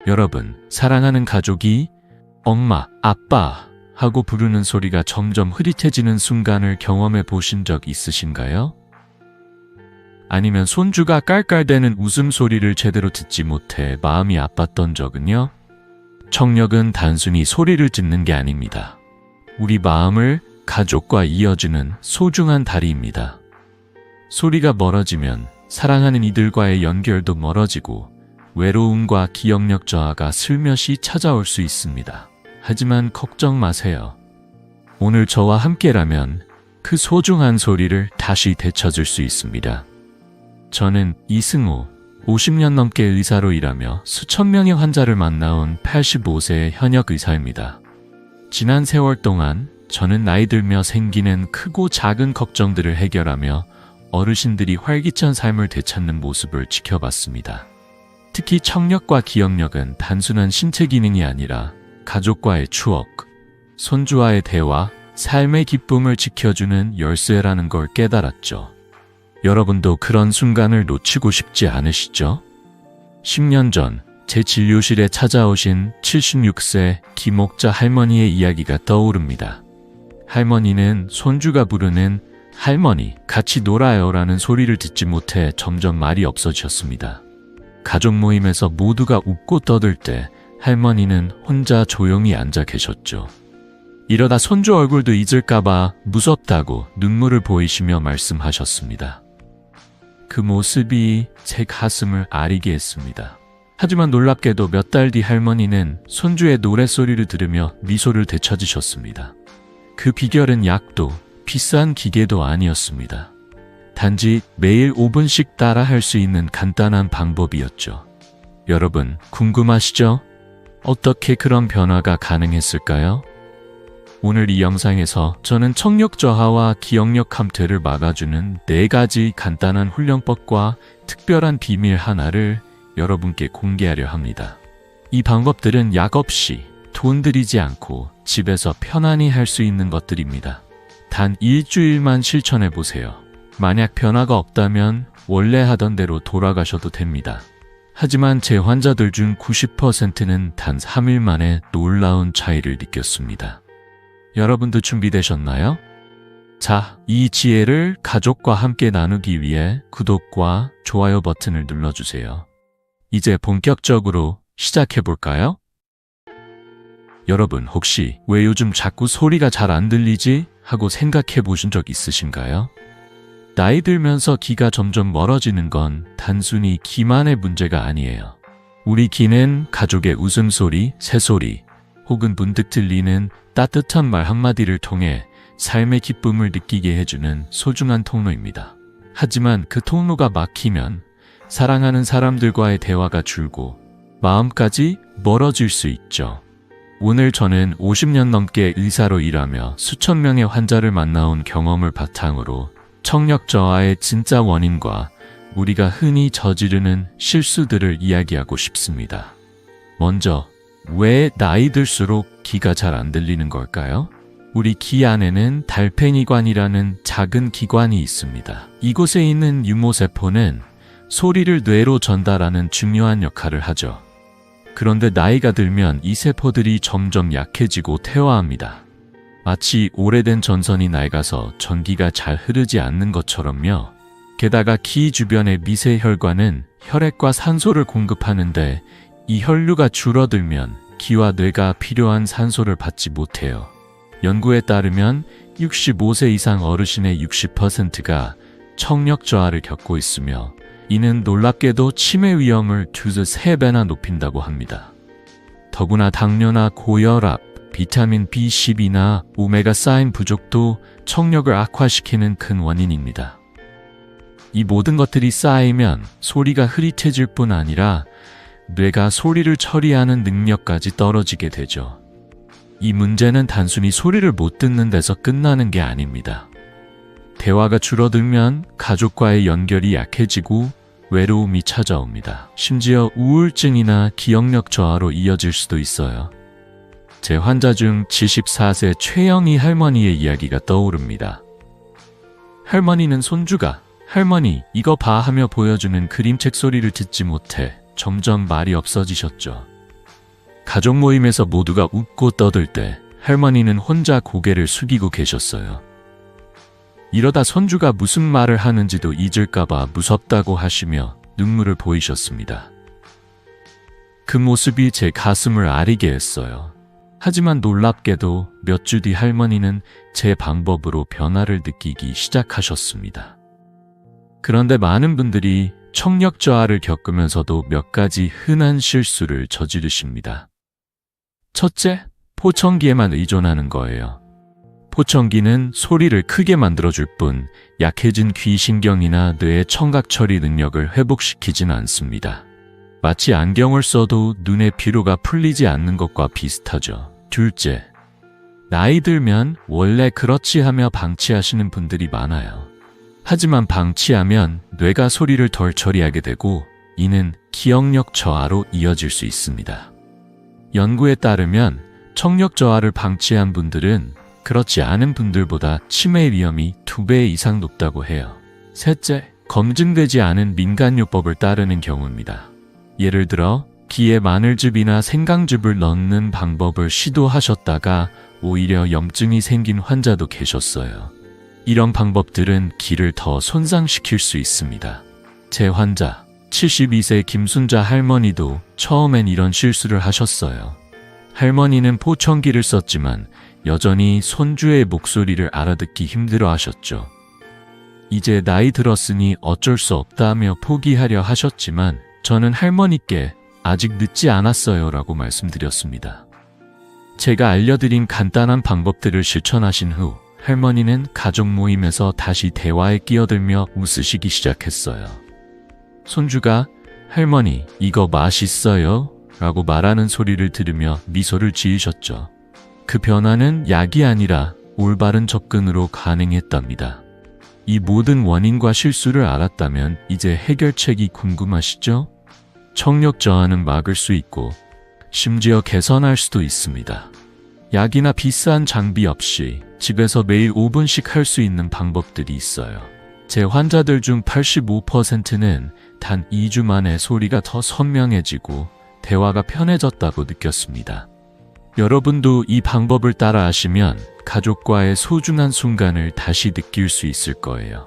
여러분, 사랑하는 가족이 엄마, 아빠 하고 부르는 소리가 점점 흐릿해지는 순간을 경험해 보신 적 있으신가요? 아니면 손주가 깔깔대는 웃음소리를 제대로 듣지 못해 마음이 아팠던 적은요? 청력은 단순히 소리를 듣는 게 아닙니다. 우리 마음을 가족과 이어주는 소중한 다리입니다. 소리가 멀어지면 사랑하는 이들과의 연결도 멀어지고 외로움과 기억력 저하가 슬며시 찾아올 수 있습니다. 하지만 걱정 마세요. 오늘 저와 함께라면 그 소중한 소리를 다시 되찾을 수 있습니다. 저는 이승우, 50년 넘게 의사로 일하며 수천 명의 환자를 만나온 85세의 현역 의사입니다. 지난 세월 동안 저는 나이 들며 생기는 크고 작은 걱정들을 해결하며 어르신들이 활기찬 삶을 되찾는 모습을 지켜봤습니다. 특히 청력과 기억력은 단순한 신체 기능이 아니라 가족과의 추억, 손주와의 대화, 삶의 기쁨을 지켜주는 열쇠라는 걸 깨달았죠. 여러분도 그런 순간을 놓치고 싶지 않으시죠? 10년 전 제 진료실에 찾아오신 76세 김옥자 할머니의 이야기가 떠오릅니다. 할머니는 손주가 부르는 할머니, 같이 놀아요라는 소리를 듣지 못해 점점 말이 없어지셨습니다. 가족 모임에서 모두가 웃고 떠들 때 할머니는 혼자 조용히 앉아 계셨죠. 이러다 손주 얼굴도 잊을까봐 무섭다고 눈물을 보이시며 말씀하셨습니다. 그 모습이 제 가슴을 아리게 했습니다. 하지만 놀랍게도 몇 달 뒤 할머니는 손주의 노랫소리를 들으며 미소를 되찾으셨습니다. 그 비결은 약도 비싼 기계도 아니었습니다. 단지 매일 5분씩 따라 할 수 있는 간단한 방법이었죠. 여러분, 궁금하시죠? 어떻게 그런 변화가 가능했을까요? 오늘 이 영상에서 저는 청력 저하와 기억력 감퇴를 막아주는 4가지 간단한 훈련법과 특별한 비밀 하나를 여러분께 공개하려 합니다. 이 방법들은 약 없이 돈 들이지 않고 집에서 편안히 할 수 있는 것들입니다. 단 일주일만 실천해 보세요. 만약 변화가 없다면 원래 하던 대로 돌아가셔도 됩니다. 하지만 제 환자들 중 90%는 단 3일 만에 놀라운 차이를 느꼈습니다. 여러분도 준비되셨나요? 자, 이 지혜를 가족과 함께 나누기 위해 구독과 좋아요 버튼을 눌러주세요. 이제 본격적으로 시작해볼까요? 여러분, 혹시 왜 요즘 자꾸 소리가 잘 안 들리지? 하고 생각해 보신 적 있으신가요? 나이 들면서 귀가 점점 멀어지는 건 단순히 귀만의 문제가 아니에요. 우리 귀는 가족의 웃음소리, 새소리, 혹은 문득 들리는 따뜻한 말 한마디를 통해 삶의 기쁨을 느끼게 해주는 소중한 통로입니다. 하지만 그 통로가 막히면 사랑하는 사람들과의 대화가 줄고 마음까지 멀어질 수 있죠. 오늘 저는 50년 넘게 의사로 일하며 수천 명의 환자를 만나온 경험을 바탕으로 청력 저하의 진짜 원인과 우리가 흔히 저지르는 실수들을 이야기하고 싶습니다. 먼저, 왜 나이 들수록 귀가 잘 안 들리는 걸까요? 우리 귀 안에는 달팽이관이라는 작은 기관이 있습니다. 이곳에 있는 유모세포는 소리를 뇌로 전달하는 중요한 역할을 하죠. 그런데 나이가 들면 이 세포들이 점점 약해지고 퇴화합니다. 마치 오래된 전선이 낡아서 전기가 잘 흐르지 않는 것처럼요. 게다가 귀 주변의 미세혈관은 혈액과 산소를 공급하는데 이 혈류가 줄어들면 귀와 뇌가 필요한 산소를 받지 못해요. 연구에 따르면 65세 이상 어르신의 60%가 청력 저하를 겪고 있으며 이는 놀랍게도 치매 위험을 2~3배나 높인다고 합니다. 더구나 당뇨나 고혈압, 비타민 B12나 오메가3 부족도 청력을 악화시키는 큰 원인입니다. 이 모든 것들이 쌓이면 소리가 흐릿해질 뿐 아니라 뇌가 소리를 처리하는 능력까지 떨어지게 되죠. 이 문제는 단순히 소리를 못 듣는 데서 끝나는 게 아닙니다. 대화가 줄어들면 가족과의 연결이 약해지고 외로움이 찾아옵니다. 심지어 우울증이나 기억력 저하로 이어질 수도 있어요. 제 환자 중 74세 최영희 할머니의 이야기가 떠오릅니다. 할머니는 손주가 "할머니, 이거 봐" 하며 보여주는 그림책 소리를 듣지 못해 점점 말이 없어지셨죠. 가족 모임에서 모두가 웃고 떠들 때 할머니는 혼자 고개를 숙이고 계셨어요. 이러다 손주가 무슨 말을 하는지도 잊을까봐 무섭다고 하시며 눈물을 보이셨습니다. 그 모습이 제 가슴을 아리게 했어요. 하지만 놀랍게도 몇 주 뒤 할머니는 제 방법으로 변화를 느끼기 시작하셨습니다. 그런데 많은 분들이 청력 저하를 겪으면서도 몇 가지 흔한 실수를 저지르십니다. 첫째, 포청기에만 의존하는 거예요. 포청기는 소리를 크게 만들어줄 뿐 약해진 귀 신경이나 뇌의 청각 처리 능력을 회복시키진 않습니다. 마치 안경을 써도 눈의 피로가 풀리지 않는 것과 비슷하죠. 둘째, 나이 들면 원래 그렇지 하며 방치하시는 분들이 많아요. 하지만 방치하면 뇌가 소리를 덜 처리하게 되고 이는 기억력 저하로 이어질 수 있습니다. 연구에 따르면 청력 저하를 방치한 분들은 그렇지 않은 분들보다 치매 위험이 2배 이상 높다고 해요. 셋째, 검증되지 않은 민간요법을 따르는 경우입니다. 예를 들어 귀에 마늘즙이나 생강즙을 넣는 방법을 시도하셨다가 오히려 염증이 생긴 환자도 계셨어요. 이런 방법들은 귀를 더 손상시킬 수 있습니다. 제 환자, 72세 김순자 할머니도 처음엔 이런 실수를 하셨어요. 할머니는 포청기를 썼지만 여전히 손주의 목소리를 알아듣기 힘들어 하셨죠. 이제 나이 들었으니 어쩔 수 없다며 포기하려 하셨지만 저는 할머니께 아직 늦지 않았어요 라고 말씀드렸습니다. 제가 알려드린 간단한 방법들을 실천하신 후 할머니는 가족 모임에서 다시 대화에 끼어들며 웃으시기 시작했어요. 손주가 할머니 이거 맛있어요? 라고 말하는 소리를 들으며 미소를 지으셨죠. 그 변화는 약이 아니라 올바른 접근으로 가능했답니다. 이 모든 원인과 실수를 알았다면 이제 해결책이 궁금하시죠? 청력 저하는 막을 수 있고 심지어 개선할 수도 있습니다. 약이나 비싼 장비 없이 집에서 매일 5분씩 할 수 있는 방법들이 있어요. 제 환자들 중 85%는 단 2주 만에 소리가 더 선명해지고 대화가 편해졌다고 느꼈습니다. 여러분도 이 방법을 따라 하시면 가족과의 소중한 순간을 다시 느낄 수 있을 거예요.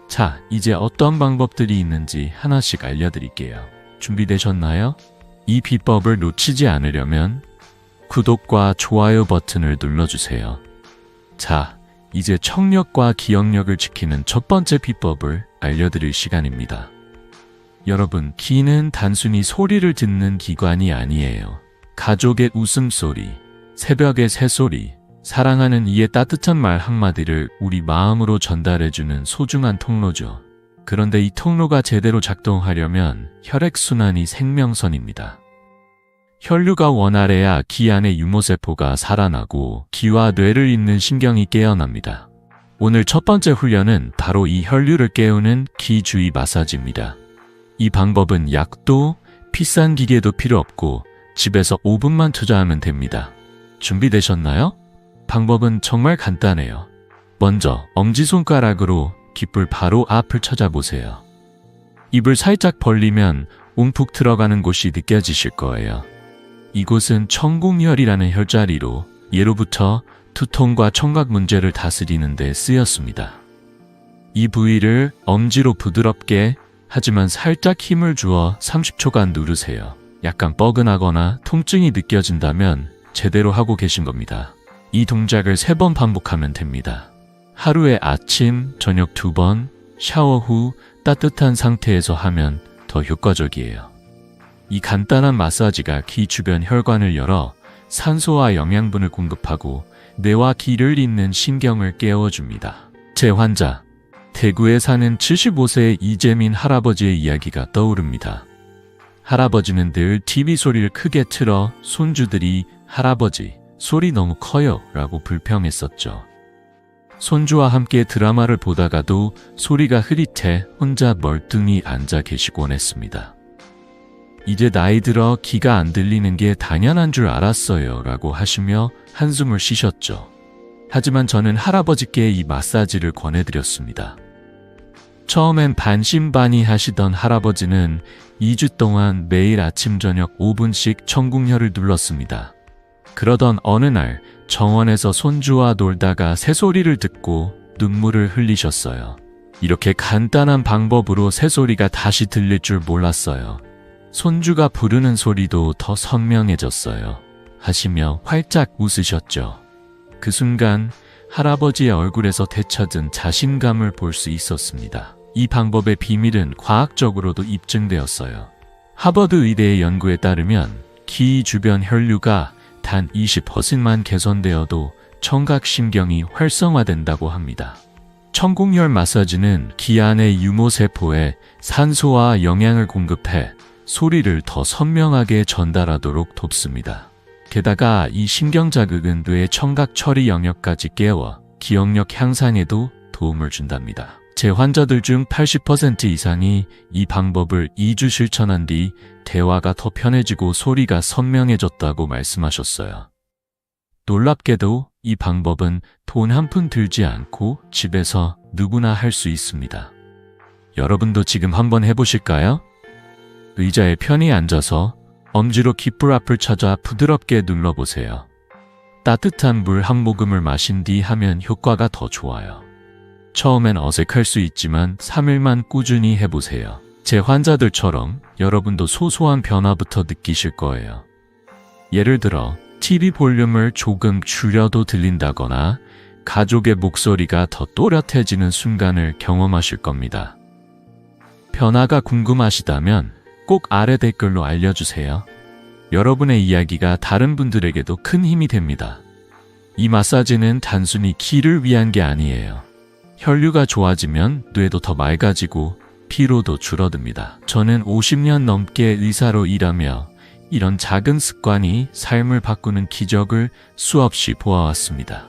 자, 이제 어떤 방법들이 있는지 하나씩 알려드릴게요. 준비되셨나요? 이 비법을 놓치지 않으려면 구독과 좋아요 버튼을 눌러주세요. 자, 이제 청력과 기억력을 지키는 첫 번째 비법을 알려드릴 시간입니다. 여러분, 귀는 단순히 소리를 듣는 기관이 아니에요. 가족의 웃음소리, 새벽의 새소리, 사랑하는 이의 따뜻한 말 한마디를 우리 마음으로 전달해주는 소중한 통로죠. 그런데 이 통로가 제대로 작동하려면 혈액순환이 생명선입니다. 혈류가 원활해야 귀 안의 유모세포가 살아나고 귀와 뇌를 잇는 신경이 깨어납니다. 오늘 첫 번째 훈련은 바로 이 혈류를 깨우는 귀 주위 마사지입니다. 이 방법은 약도 비싼 기계도 필요 없고 집에서 5분만 투자하면 됩니다. 준비되셨나요? 방법은 정말 간단해요. 먼저 엄지손가락으로 귓불 바로 앞을 찾아보세요. 입을 살짝 벌리면 움푹 들어가는 곳이 느껴지실 거예요. 이곳은 청궁혈이라는 혈자리로 예로부터 두통과 청각 문제를 다스리는 데 쓰였습니다. 이 부위를 엄지로 부드럽게 하지만 살짝 힘을 주어 30초간 누르세요. 약간 뻐근하거나 통증이 느껴진다면 제대로 하고 계신 겁니다. 이 동작을 3번 반복하면 됩니다. 하루에 아침, 저녁 2번, 샤워 후 따뜻한 상태에서 하면 더 효과적이에요. 이 간단한 마사지가 귀 주변 혈관을 열어 산소와 영양분을 공급하고 뇌와 귀를 잇는 신경을 깨워줍니다. 제 환자, 대구에 사는 75세의 이재민 할아버지의 이야기가 떠오릅니다. 할아버지는 늘 TV 소리를 크게 틀어 손주들이 할아버지, 소리 너무 커요 라고 불평했었죠. 손주와 함께 드라마를 보다가도 소리가 흐릿해 혼자 멀뚱히 앉아 계시곤 했습니다. 이제 나이 들어 귀가 안 들리는 게 당연한 줄 알았어요 라고 하시며 한숨을 쉬셨죠. 하지만 저는 할아버지께 이 마사지를 권해드렸습니다. 처음엔 반신반의 하시던 할아버지는 2주 동안 매일 아침 저녁 5분씩 청궁혈을 눌렀습니다. 그러던 어느 날 정원에서 손주와 놀다가 새소리를 듣고 눈물을 흘리셨어요. 이렇게 간단한 방법으로 새소리가 다시 들릴 줄 몰랐어요. 손주가 부르는 소리도 더 선명해졌어요. 하시며 활짝 웃으셨죠. 그 순간 할아버지의 얼굴에서 되찾은 자신감을 볼 수 있었습니다. 이 방법의 비밀은 과학적으로도 입증되었어요. 하버드 의대의 연구에 따르면 귀 주변 혈류가 단 20%만 개선되어도 청각신경이 활성화된다고 합니다. 청궁혈 마사지는 귀 안의 유모세포에 산소와 영양을 공급해 소리를 더 선명하게 전달하도록 돕습니다. 게다가 이 신경 자극은 뇌의 청각 처리 영역까지 깨워 기억력 향상에도 도움을 준답니다. 제 환자들 중 80% 이상이 이 방법을 2주 실천한 뒤 대화가 더 편해지고 소리가 선명해졌다고 말씀하셨어요. 놀랍게도 이 방법은 돈 한 푼 들지 않고 집에서 누구나 할 수 있습니다. 여러분도 지금 한번 해보실까요? 의자에 편히 앉아서 엄지로 귓불 앞을 찾아 부드럽게 눌러보세요. 따뜻한 물 한 모금을 마신 뒤 하면 효과가 더 좋아요. 처음엔 어색할 수 있지만 3일만 꾸준히 해보세요. 제 환자들처럼 여러분도 소소한 변화부터 느끼실 거예요. 예를 들어 TV 볼륨을 조금 줄여도 들린다거나 가족의 목소리가 더 또렷해지는 순간을 경험하실 겁니다. 변화가 궁금하시다면 꼭 아래 댓글로 알려주세요. 여러분의 이야기가 다른 분들에게도 큰 힘이 됩니다. 이 마사지는 단순히 귀를 위한 게 아니에요. 혈류가 좋아지면 뇌도 더 맑아지고 피로도 줄어듭니다. 저는 50년 넘게 의사로 일하며 이런 작은 습관이 삶을 바꾸는 기적을 수없이 보아왔습니다.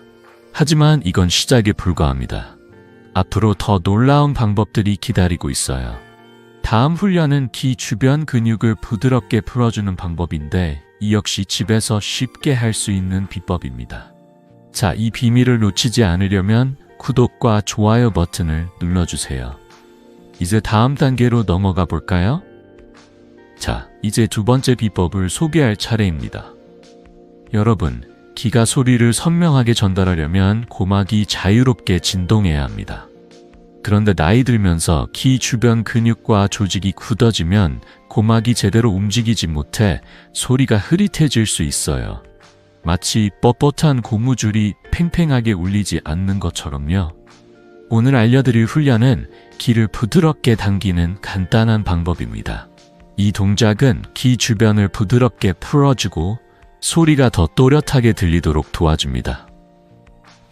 하지만 이건 시작에 불과합니다. 앞으로 더 놀라운 방법들이 기다리고 있어요. 다음 훈련은 귀 주변 근육을 부드럽게 풀어주는 방법인데 이 역시 집에서 쉽게 할 수 있는 비법입니다. 자, 이 비밀을 놓치지 않으려면 구독과 좋아요 버튼을 눌러주세요. 이제 다음 단계로 넘어가 볼까요? 자, 이제 두 번째 비법을 소개할 차례입니다. 여러분, 귀가 소리를 선명하게 전달하려면 고막이 자유롭게 진동해야 합니다. 그런데 나이 들면서 귀 주변 근육과 조직이 굳어지면 고막이 제대로 움직이지 못해 소리가 흐릿해질 수 있어요. 마치 뻣뻣한 고무줄이 팽팽하게 울리지 않는 것처럼요. 오늘 알려드릴 훈련은 귀를 부드럽게 당기는 간단한 방법입니다. 이 동작은 귀 주변을 부드럽게 풀어주고 소리가 더 또렷하게 들리도록 도와줍니다.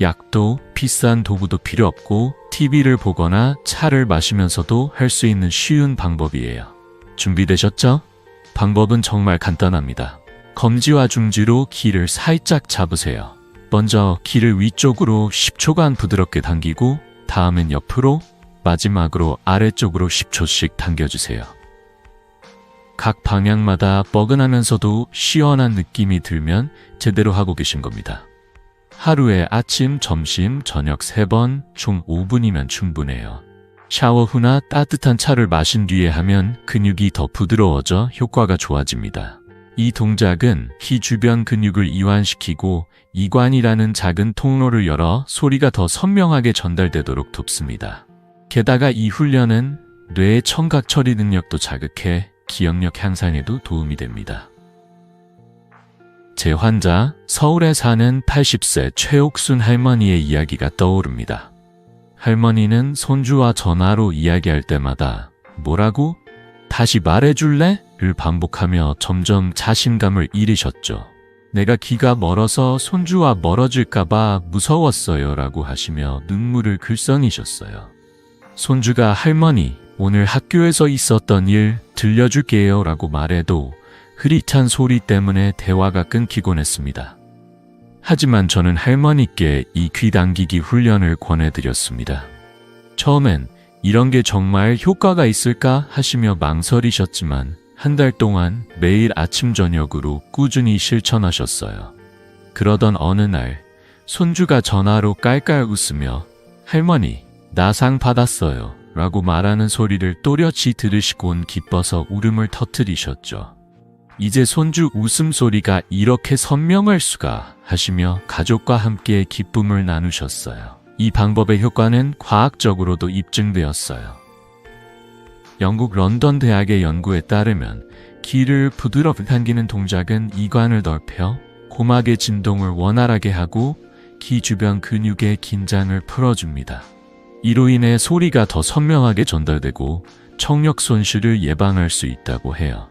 약도 비싼 도구도 필요 없고 TV를 보거나 차를 마시면서도 할 수 있는 쉬운 방법이에요. 준비되셨죠? 방법은 정말 간단합니다. 검지와 중지로 귀를 살짝 잡으세요. 먼저 귀를 위쪽으로 10초간 부드럽게 당기고 다음엔 옆으로, 마지막으로 아래쪽으로 10초씩 당겨주세요. 각 방향마다 뻐근하면서도 시원한 느낌이 들면 제대로 하고 계신 겁니다. 하루에 아침, 점심, 저녁 3번, 총 5분이면 충분해요. 샤워 후나 따뜻한 차를 마신 뒤에 하면 근육이 더 부드러워져 효과가 좋아집니다. 이 동작은 귀 주변 근육을 이완시키고 이관이라는 작은 통로를 열어 소리가 더 선명하게 전달되도록 돕습니다. 게다가 이 훈련은 뇌의 청각 처리 능력도 자극해 기억력 향상에도 도움이 됩니다. 제 환자, 서울에 사는 80세 최옥순 할머니의 이야기가 떠오릅니다. 할머니는 손주와 전화로 이야기할 때마다 "뭐라고? 다시 말해줄래?" 를 반복하며 점점 자신감을 잃으셨죠. "내가 귀가 멀어서 손주와 멀어질까봐 무서웠어요 라고 하시며 눈물을 글썽이셨어요. 손주가 "할머니, 오늘 학교에서 있었던 일 들려줄게요 라고 말해도 흐릿한 소리 때문에 대화가 끊기곤 했습니다. 하지만 저는 할머니께 이 귀 당기기 훈련을 권해드렸습니다. 처음엔 이런 게 정말 효과가 있을까 하시며 망설이셨지만 한 달 동안 매일 아침 저녁으로 꾸준히 실천하셨어요. 그러던 어느 날 손주가 전화로 깔깔 웃으며 "할머니, 나 상 받았어요" 라고 말하는 소리를 또렷이 들으시곤 기뻐서 울음을 터뜨리셨죠. 이제 손주 웃음소리가 이렇게 선명할 수가 하시며 가족과 함께 기쁨을 나누셨어요. 이 방법의 효과는 과학적으로도 입증되었어요. 영국 런던 대학의 연구에 따르면 귀를 부드럽게 당기는 동작은 이관을 넓혀 고막의 진동을 원활하게 하고 귀 주변 근육의 긴장을 풀어줍니다. 이로 인해 소리가 더 선명하게 전달되고 청력 손실을 예방할 수 있다고 해요.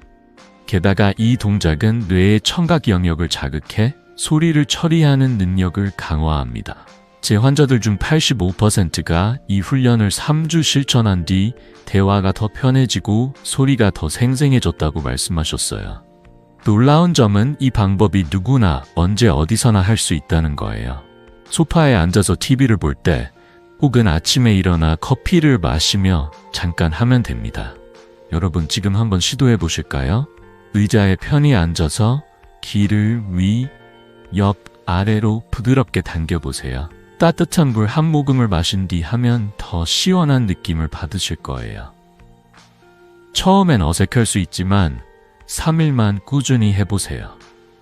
게다가 이 동작은 뇌의 청각 영역을 자극해 소리를 처리하는 능력을 강화합니다. 제 환자들 중 85%가 이 훈련을 3주 실천한 뒤 대화가 더 편해지고 소리가 더 생생해졌다고 말씀하셨어요. 놀라운 점은 이 방법이 누구나 언제 어디서나 할 수 있다는 거예요. 소파에 앉아서 TV를 볼 때 혹은 아침에 일어나 커피를 마시며 잠깐 하면 됩니다. 여러분 지금 한번 시도해 보실까요? 의자에 편히 앉아서 귀를 위, 옆, 아래로 부드럽게 당겨보세요. 따뜻한 물 한 모금을 마신 뒤 하면 더 시원한 느낌을 받으실 거예요. 처음엔 어색할 수 있지만 3일만 꾸준히 해보세요.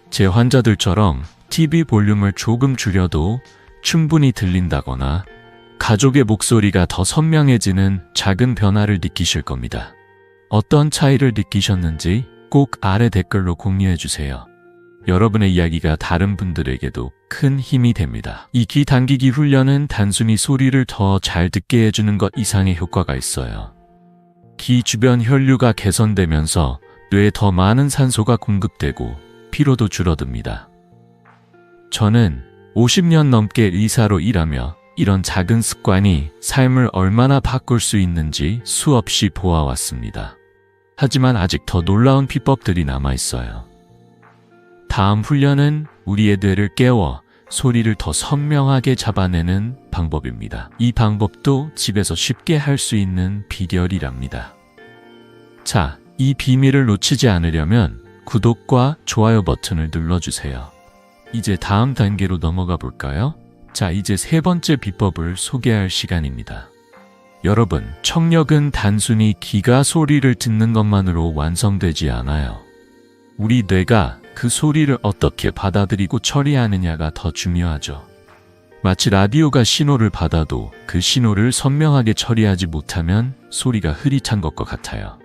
제 환자들처럼 TV 볼륨을 조금 줄여도 충분히 들린다거나 가족의 목소리가 더 선명해지는 작은 변화를 느끼실 겁니다. 어떤 차이를 느끼셨는지 꼭 아래 댓글로 공유해주세요. 여러분의 이야기가 다른 분들에게도 큰 힘이 됩니다. 이 귀 당기기 훈련은 단순히 소리를 더 잘 듣게 해주는 것 이상의 효과가 있어요. 귀 주변 혈류가 개선되면서 뇌에 더 많은 산소가 공급되고 피로도 줄어듭니다. 저는 50년 넘게 의사로 일하며 이런 작은 습관이 삶을 얼마나 바꿀 수 있는지 수없이 보아왔습니다. 하지만 아직 더 놀라운 비법들이 남아있어요. 다음 훈련은 우리의 뇌를 깨워 소리를 더 선명하게 잡아내는 방법입니다. 이 방법도 집에서 쉽게 할 수 있는 비결이랍니다. 자, 이 비밀을 놓치지 않으려면 구독과 좋아요 버튼을 눌러주세요. 이제 다음 단계로 넘어가 볼까요? 자, 이제 세 번째 비법을 소개할 시간입니다. 여러분, 청력은 단순히 귀가 소리를 듣는 것만으로 완성되지 않아요. 우리 뇌가 그 소리를 어떻게 받아들이고 처리하느냐가 더 중요하죠. 마치 라디오가 신호를 받아도 그 신호를 선명하게 처리하지 못하면 소리가 흐릿한 것과 같아요.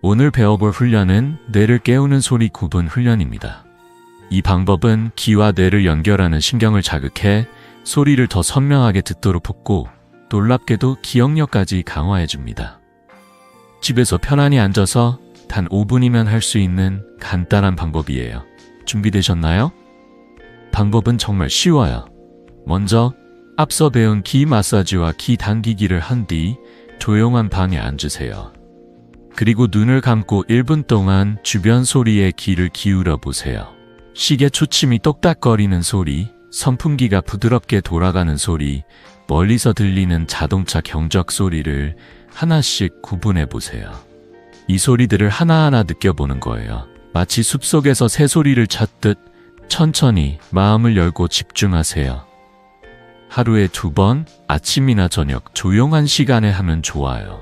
오늘 배워볼 훈련은 뇌를 깨우는 소리 구분 훈련입니다. 이 방법은 귀와 뇌를 연결하는 신경을 자극해 소리를 더 선명하게 듣도록 돕고 놀랍게도 기억력까지 강화해줍니다. 집에서 편안히 앉아서 단 5분이면 할 수 있는 간단한 방법이에요. 준비되셨나요? 방법은 정말 쉬워요. 먼저 앞서 배운 귀 마사지와 귀 당기기를 한 뒤 조용한 방에 앉으세요. 그리고 눈을 감고 1분 동안 주변 소리에 귀를 기울여 보세요. 시계 초침이 똑딱거리는 소리, 선풍기가 부드럽게 돌아가는 소리, 멀리서 들리는 자동차 경적 소리를 하나씩 구분해 보세요. 이 소리들을 하나하나 느껴보는 거예요. 마치 숲속에서 새소리를 찾듯 천천히 마음을 열고 집중하세요. 하루에 2번, 아침이나 저녁 조용한 시간에 하면 좋아요.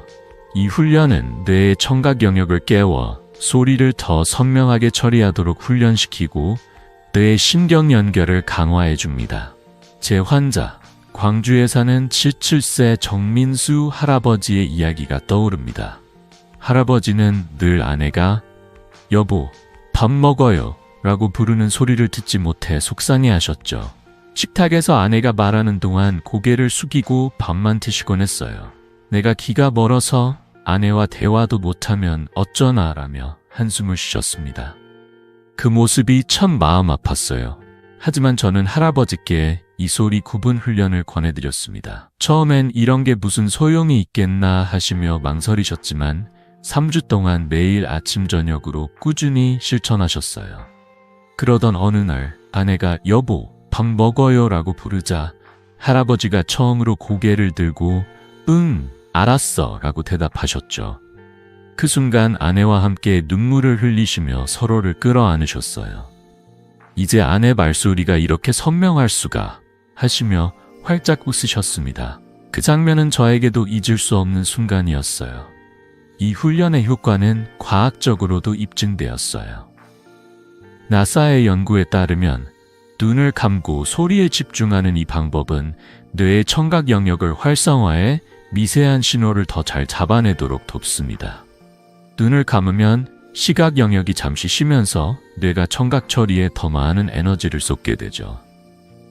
이 훈련은 뇌의 청각 영역을 깨워 소리를 더 선명하게 처리하도록 훈련시키고 뇌의 신경 연결을 강화해 줍니다. 제 환자, 광주에 사는 77세 정민수 할아버지의 이야기가 떠오릅니다. 할아버지는 늘 아내가 여보, 밥 먹어요 라고 부르는 소리를 듣지 못해 속상해 하셨죠. 식탁에서 아내가 말하는 동안 고개를 숙이고 밥만 드시곤 했어요. 내가 귀가 멀어서 아내와 대화도 못하면 어쩌나 라며 한숨을 쉬셨습니다. 그 모습이 참 마음 아팠어요. 하지만 저는 할아버지께 이 소리 구분 훈련을 권해드렸습니다. 처음엔 이런 게 무슨 소용이 있겠나 하시며 망설이셨지만 3주 동안 매일 아침 저녁으로 꾸준히 실천하셨어요. 그러던 어느 날 아내가 여보, 밥 먹어요 라고 부르자 할아버지가 처음으로 고개를 들고 응, 알았어 라고 대답하셨죠. 그 순간 아내와 함께 눈물을 흘리시며 서로를 끌어안으셨어요. 이제 아내 말소리가 이렇게 선명할 수가 하시며 활짝 웃으셨습니다. 그 장면은 저에게도 잊을 수 없는 순간이었어요. 이 훈련의 효과는 과학적으로도 입증되었어요. 나사의 연구에 따르면 눈을 감고 소리에 집중하는 이 방법은 뇌의 청각 영역을 활성화해 미세한 신호를 더 잘 잡아내도록 돕습니다. 눈을 감으면 시각 영역이 잠시 쉬면서 뇌가 청각 처리에 더 많은 에너지를 쏟게 되죠.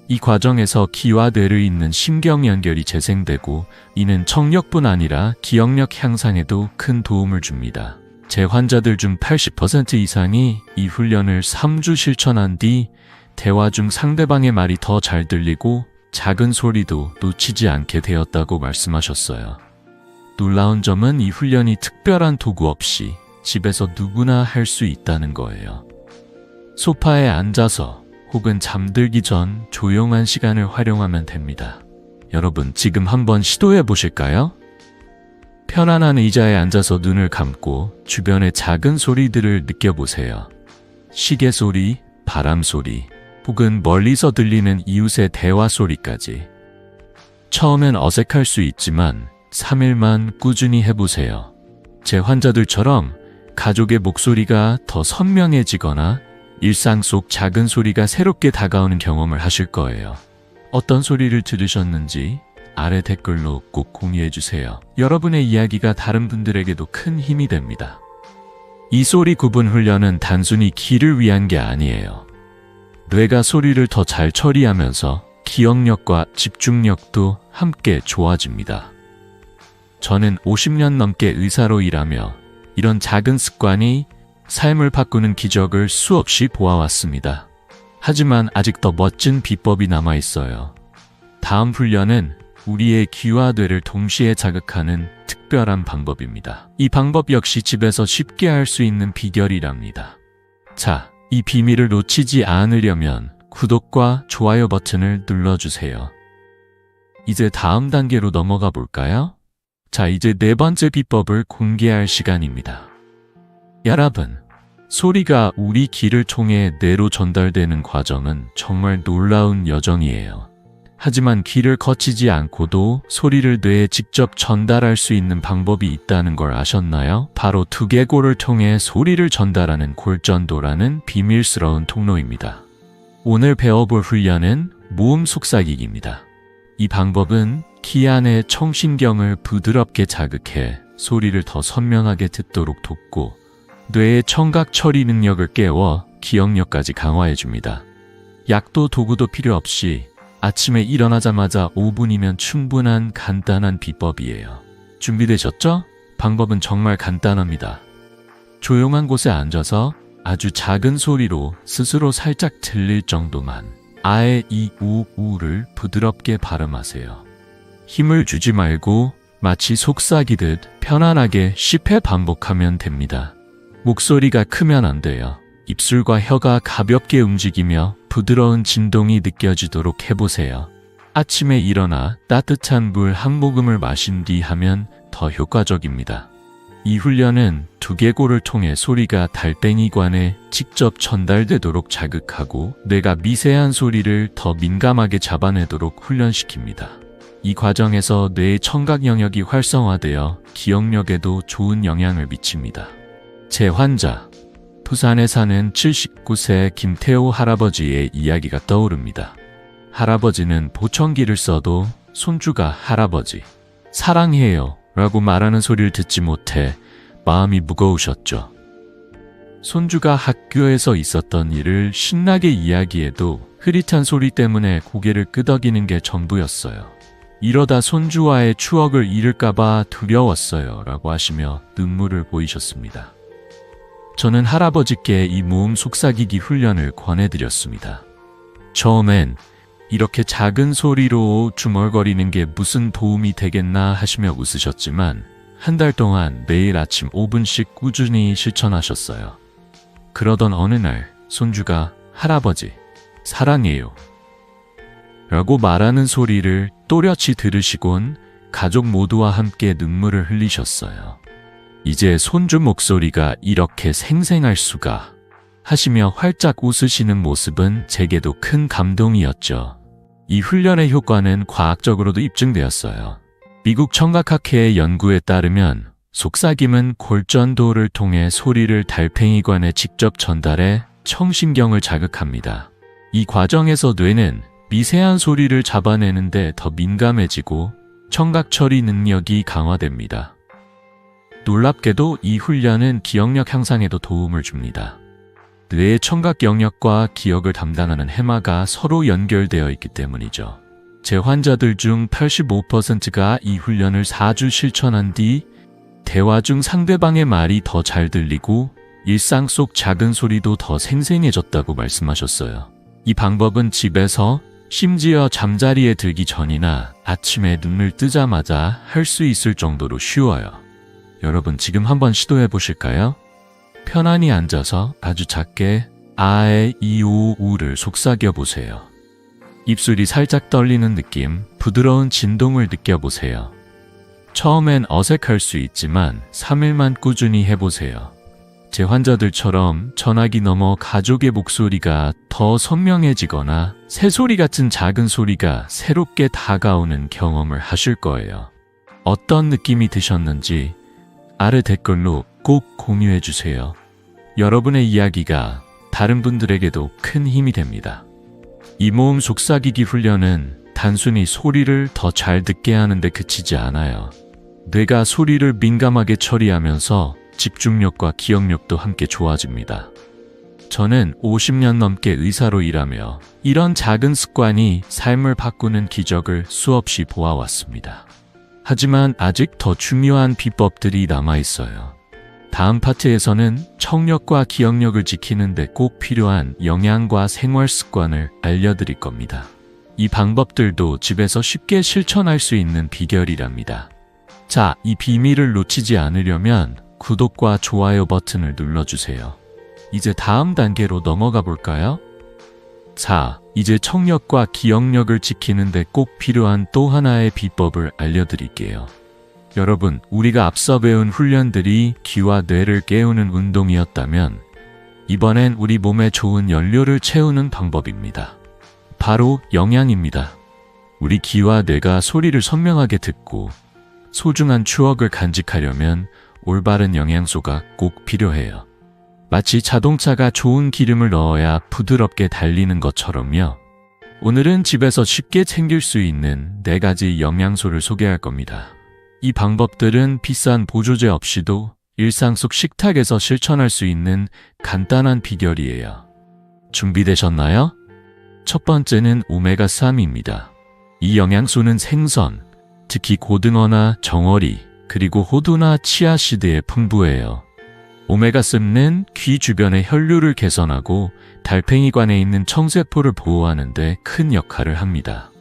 이 과정에서 귀와 뇌를 잇는 신경 연결이 재생되고 이는 청력뿐 아니라 기억력 향상에도 큰 도움을 줍니다. 제 환자들 중 80% 이상이 이 훈련을 3주 실천한 뒤 대화 중 상대방의 말이 더 잘 들리고 작은 소리도 놓치지 않게 되었다고 말씀하셨어요. 놀라운 점은 이 훈련이 특별한 도구 없이 집에서 누구나 할 수 있다는 거예요. 소파에 앉아서 혹은 잠들기 전 조용한 시간을 활용하면 됩니다. 여러분, 지금 한번 시도해 보실까요? 편안한 의자에 앉아서 눈을 감고 주변의 작은 소리들을 느껴보세요. 시계 소리, 바람 소리, 혹은 멀리서 들리는 이웃의 대화 소리까지. 처음엔 어색할 수 있지만 3일만 꾸준히 해보세요. 제 환자들처럼 가족의 목소리가 더 선명해지거나 일상 속 작은 소리가 새롭게 다가오는 경험을 하실 거예요. 어떤 소리를 들으셨는지 아래 댓글로 꼭 공유해주세요. 여러분의 이야기가 다른 분들에게도 큰 힘이 됩니다. 이 소리 구분 훈련은 단순히 귀를 위한 게 아니에요. 뇌가 소리를 더 잘 처리하면서 기억력과 집중력도 함께 좋아집니다. 저는 50년 넘게 의사로 일하며 이런 작은 습관이 삶을 바꾸는 기적을 수없이 보아왔습니다. 하지만 아직 더 멋진 비법이 남아 있어요. 다음 훈련은 우리의 귀와 뇌를 동시에 자극하는 특별한 방법입니다. 이 방법 역시 집에서 쉽게 할 수 있는 비결이랍니다. 자, 이 비밀을 놓치지 않으려면 구독과 좋아요 버튼을 눌러주세요. 이제 다음 단계로 넘어가 볼까요? 자, 이제 네 번째 비법을 공개할 시간입니다. 여러분, 소리가 우리 귀를 통해 뇌로 전달되는 과정은 정말 놀라운 여정이에요. 하지만 귀를 거치지 않고도 소리를 뇌에 직접 전달할 수 있는 방법이 있다는 걸 아셨나요? 바로 두개골을 통해 소리를 전달하는 골전도라는 비밀스러운 통로입니다. 오늘 배워볼 훈련은 모음 속삭이기입니다. 이 방법은 귀 안의 청신경을 부드럽게 자극해 소리를 더 선명하게 듣도록 돕고 뇌의 청각 처리 능력을 깨워 기억력까지 강화해줍니다. 약도 도구도 필요 없이 아침에 일어나자마자 5분이면 충분한 간단한 비법이에요. 준비되셨죠? 방법은 정말 간단합니다. 조용한 곳에 앉아서 아주 작은 소리로 스스로 살짝 들릴 정도만 아의 이, 우, 우를 부드럽게 발음하세요. 힘을 주지 말고 마치 속삭이듯 편안하게 10회 반복하면 됩니다. 목소리가 크면 안 돼요. 입술과 혀가 가볍게 움직이며 부드러운 진동이 느껴지도록 해보세요. 아침에 일어나 따뜻한 물 한 모금을 마신 뒤 하면 더 효과적입니다. 이 훈련은 두개골을 통해 소리가 달팽이관에 직접 전달되도록 자극하고 뇌가 미세한 소리를 더 민감하게 잡아내도록 훈련시킵니다. 이 과정에서 뇌의 청각 영역이 활성화되어 기억력에도 좋은 영향을 미칩니다. 제 환자, 부산에 사는 79세 김태호 할아버지의 이야기가 떠오릅니다. 할아버지는 보청기를 써도 손주가 할아버지, 사랑해요 라고 말하는 소리를 듣지 못해 마음이 무거우셨죠. 손주가 학교에서 있었던 일을 신나게 이야기해도 흐릿한 소리 때문에 고개를 끄덕이는 게 전부였어요. 이러다 손주와의 추억을 잃을까봐 두려웠어요 라고 하시며 눈물을 보이셨습니다. 저는 할아버지께 이 모음 속삭이기 훈련을 권해드렸습니다. 처음엔 이렇게 작은 소리로 중얼거리는 게 무슨 도움이 되겠나 하시며 웃으셨지만 한 달 동안 매일 아침 5분씩 꾸준히 실천하셨어요. 그러던 어느 날 손주가 할아버지, 사랑해요 라고 말하는 소리를 또렷이 들으시곤 가족 모두와 함께 눈물을 흘리셨어요. 이제 손주 목소리가 이렇게 생생할 수가 하시며 활짝 웃으시는 모습은 제게도 큰 감동이었죠. 이 훈련의 효과는 과학적으로도 입증되었어요. 미국 청각학회의 연구에 따르면 속삭임은 골전도를 통해 소리를 달팽이관에 직접 전달해 청신경을 자극합니다. 이 과정에서 뇌는 미세한 소리를 잡아내는데 더 민감해지고 청각 처리 능력이 강화됩니다. 놀랍게도 이 훈련은 기억력 향상에도 도움을 줍니다. 뇌의 청각 영역과 기억을 담당하는 해마가 서로 연결되어 있기 때문이죠. 제 환자들 중 85%가 이 훈련을 4주 실천한 뒤 대화 중 상대방의 말이 더 잘 들리고 일상 속 작은 소리도 더 생생해졌다고 말씀하셨어요. 이 방법은 집에서 심지어 잠자리에 들기 전이나 아침에 눈을 뜨자마자 할 수 있을 정도로 쉬워요. 여러분 지금 한번 시도해 보실까요? 편안히 앉아서 아주 작게 아에 이오 우를 속삭여 보세요. 입술이 살짝 떨리는 느낌, 부드러운 진동을 느껴보세요. 처음엔 어색할 수 있지만 3일만 꾸준히 해보세요. 제 환자들처럼 전화기 너머 가족의 목소리가 더 선명해지거나 새소리 같은 작은 소리가 새롭게 다가오는 경험을 하실 거예요. 어떤 느낌이 드셨는지 아래 댓글로 꼭 공유해 주세요. 여러분의 이야기가 다른 분들에게도 큰 힘이 됩니다. 이 모음 속삭이기 훈련은 단순히 소리를 더 잘 듣게 하는데 그치지 않아요. 뇌가 소리를 민감하게 처리하면서 집중력과 기억력도 함께 좋아집니다. 저는 50년 넘게 의사로 일하며 이런 작은 습관이 삶을 바꾸는 기적을 수없이 보아왔습니다. 하지만 아직 더 중요한 비법들이 남아있어요. 다음 파트에서는 청력과 기억력을 지키는 데 꼭 필요한 영양과 생활 습관을 알려드릴 겁니다. 이 방법들도 집에서 쉽게 실천할 수 있는 비결이랍니다. 자, 이 비밀을 놓치지 않으려면 구독과 좋아요 버튼을 눌러주세요. 이제 다음 단계로 넘어가 볼까요? 자, 이제 청력과 기억력을 지키는 데 꼭 필요한 또 하나의 비법을 알려드릴게요. 여러분, 우리가 앞서 배운 훈련들이 귀와 뇌를 깨우는 운동이었다면 이번엔 우리 몸에 좋은 연료를 채우는 방법입니다. 바로 영양입니다. 우리 귀와 뇌가 소리를 선명하게 듣고 소중한 추억을 간직하려면 올바른 영양소가 꼭 필요해요. 마치 자동차가 좋은 기름을 넣어야 부드럽게 달리는 것처럼요. 오늘은 집에서 쉽게 챙길 수 있는 4가지 영양소를 소개할 겁니다. 이 방법들은 비싼 보조제 없이도 일상 속 식탁에서 실천할 수 있는 간단한 비결이에요. 준비되셨나요? 첫 번째는 오메가3입니다. 이 영양소는 생선, 특히 고등어나 정어리, 그리고 호두나 치아씨드에 풍부해요. 오메가3는 귀 주변의 혈류를 개선하고 달팽이관에 있는 청세포를 보호하는 데 큰 역할을 합니다.